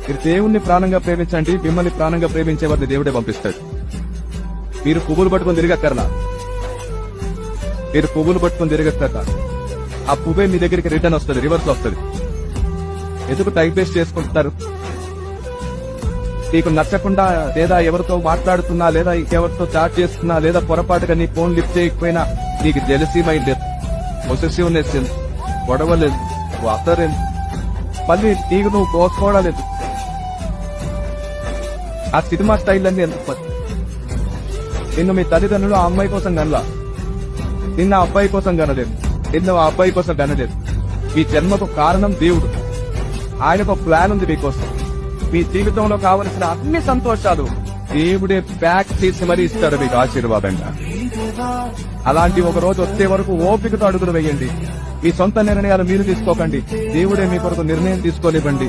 మీరు దేవుణ్ణి ప్రాణంగా ప్రేమించండి, మిమ్మల్ని ప్రాణంగా ప్రేమించే వారిని దేవుడే పంపిస్తాడు. మీరు పువ్వులు పట్టుకొని తిరగక్కర్లా, మీరు పువ్వులు పట్టుకొని తిరగక్కర్లా. ఆ పువ్వే మీ దగ్గరికి రిటర్న్ వస్తుంది, రివర్స్ వస్తుంది. ఎందుకు టైం వేస్ట్ చేసుకుంటున్నారు? నీకు నచ్చకుండా లేదా ఎవరితో మాట్లాడుతున్నా లేదా ఇంకెవరితో చాట్ చేస్తున్నా లేదా పొరపాటుగా నీ ఫోన్ లిఫ్ట్ చేయకపోయినా నీకు జెలసీ మైండ్ లేదు, పొసెసివ్నెస్ లేదు, గొడవ లేదు, వాతలేదు, మళ్ళీ నీకు నువ్వు కోసుకోవడలేదు. ఆ సినిమా స్టైల్ అన్ని ఎందుకు? నిన్ను మీ తల్లిదండ్రులు ఆ అమ్మాయి కోసం కనలా, నిన్న ఆ అబ్బాయి కోసం కనలేదు, నిన్న ఆ అబ్బాయి కోసం కనలేదు. మీ జన్మకు కారణం దేవుడు. ఆయనకు ప్లాన్ ఉంది మీకోసం. మీ జీవితంలో కావలసిన అన్ని సంతోషాలు దేవుడే ప్యాక్ చేసి మరీ ఇస్తాడు మీకు ఆశీర్వాదంగా. అలాంటి ఒక రోజు వచ్చే వరకు ఓపికతో అడుగులు వేయండి. మీ సొంత నిర్ణయాలు మీరు తీసుకోకండి, దేవుడే మీ కొరకు నిర్ణయం తీసుకోనివ్వండి.